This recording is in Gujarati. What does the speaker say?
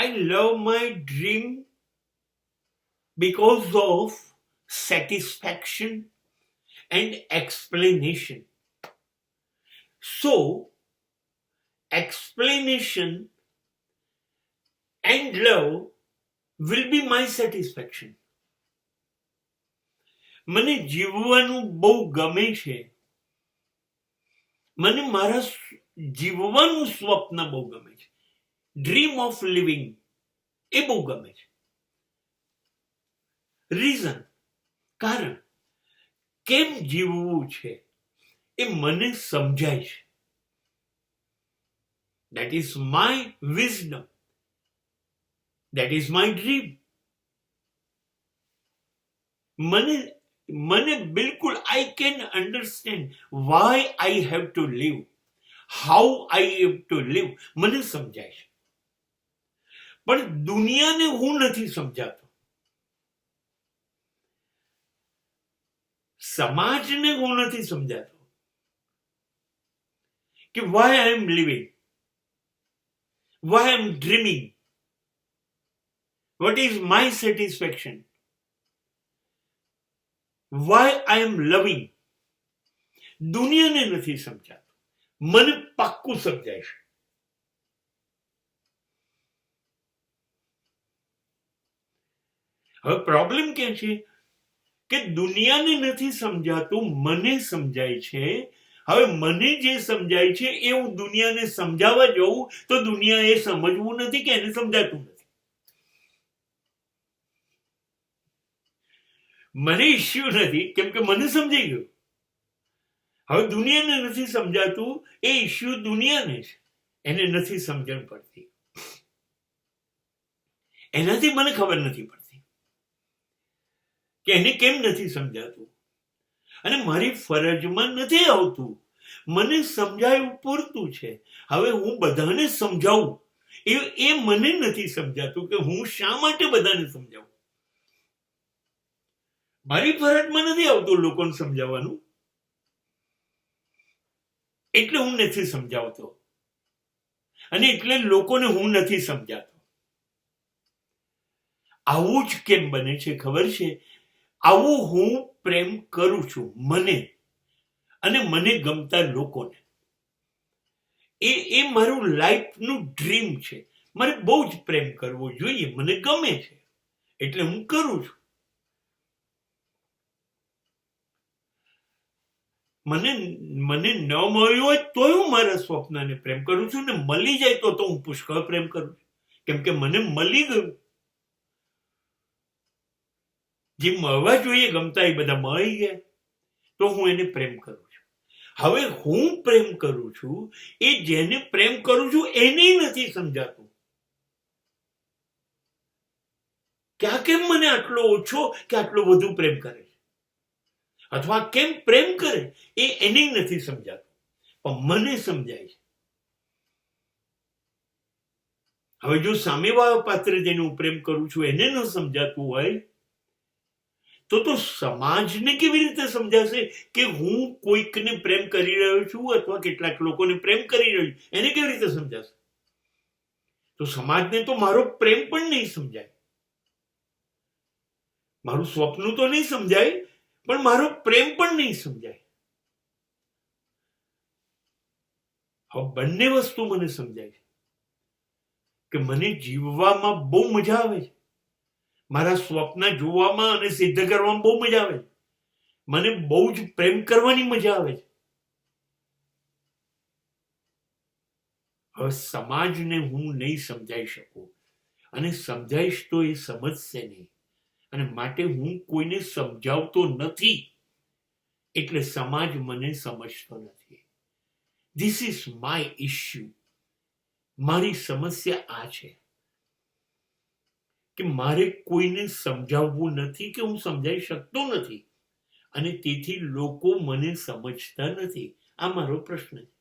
I love my dream because of satisfaction and explanation. So, explanation and love will be my satisfaction. મને જીવવાનું બહુ ગમે છે, મને મારા જીવવાનું સ્વપ્ન બહુ ગમે છે, ડ્રીમ ઓફ લિવિંગ એ બહુ ગમે છે. રીઝન, કારણ કેમ જીવવું છે એ મને સમજાય છે. That is my wisdom. That is my dream. મને બિલકુલ I can understand why I have to live, how I have to live. મને સમજાય છે, પણ દુનિયાને હું નથી સમજાતો, સમાજને હું નથી સમજાતો કે why I am living, why I am dreaming, what is my satisfaction, why I am loving. દુનિયાને નથી સમજાતો, મને પાક્કું સમજાય છે. હવે પ્રોબ્લેમ ક્યાં છે કે દુનિયાને નથી સમજાતું, મને સમજાય છે. હવે મને જે સમજાય છે એ હું દુનિયાને સમજાવવા જઉં તો દુનિયાએ સમજવું નથી કે એને સમજાતું નથી. મને ઇશ્યુ નથી કેમ કે મને સમજાઈ ગયું. હવે દુનિયાને નથી સમજાતું, એ ઇશ્યુ દુનિયાને છે, એને નથી સમજણ પડતી, એનાથી મને ખબર નથી પડતી કે એને કેમ નથી સમજાતું, અને મારી ફરજમાં નથી આવતું. મને સમજાયું પૂરતું છે. હવે હું બધાને સમજાવું એ મને નથી સમજાતું કે હું શા માટે બધાને સમજાવું. મારી ફરજમાં નથી આવતું લોકોને સમજાવવાનું, એટલે હું નથી સમજાવતો, અને એટલે લોકોને હું નથી સમજાતો. આવું જ કેમ બને છે ખબર છે? આવું હું પ્રેમ કરું છું મને અને મને ગમતા લોકોને. એ મારું લાઈફનું ડ્રીમ છે. મારે બહુ જ પ્રેમ કરવો જોઈએ, મને ગમે છે એટલે હું કરું છું. મને ન મળ્યું હોય તોય હું મારા સ્વપ્નને પ્રેમ કરું છું, ને મળી જાય તો હું પુષ્કળ પ્રેમ કરું છું, કેમ કે મને મળી ગયું. જે મળવા જોઈએ ગમતા એ બધા મળી ગયા, તો હું એને પ્રેમ કરું છું. હવે હું પ્રેમ કરું છું, એ જેને પ્રેમ કરું છું એને નથી સમજાતું કે આ કેમ મને આટલો ઓછો કે આટલો વધુ પ્રેમ કરે છે, અથવા કેમ પ્રેમ કરે એ એને નથી સમજાતું, પણ મને સમજાય છે. હવે જો સામેવાળા પાત્ર જેને હું પ્રેમ કરું છું એને ન સમજાતું હોય તો સમાજને કેવી રીતે સમજાશે કે હું કોઈકને પ્રેમ કરી રહ્યો છું અથવા કેટલાક લોકોને પ્રેમ કરી રહ્યો છું, એને કેવી રીતે સમજાશે? તો સમાજને તો મારો પ્રેમ પણ નહીં સમજાય, મારું સ્વપ્ન તો નહીં સમજાય, પણ મારો પ્રેમ પણ નહીં સમજાય. હવે બંને વસ્તુ મને સમજાય છે કે મને જીવવામાં બહુ મજા આવે છે, મારા સ્વપ્ન જોવામાં અને સિદ્ધ કરવામાં બહુ મજા આવે છે, મને બહુ જ પ્રેમ કરવાની મજા આવે છે. હવે સમાજને હું નહીં સમજાઈ શકું, અને સમજાઈશ તો એ સમજશે નહીં, અને માટે હું કોઈને સમજાવતો નથી, એટલે સમાજ મને સમજતો નથી. This is my issue. મારી સમસ્યા આ છે કે મારે કોઈને સમજાવવું નથી કે હું સમજાઈ શકતો નથી, અને તેથી લોકો મને સમજતા નથી. આ મારો પ્રશ્ન છે.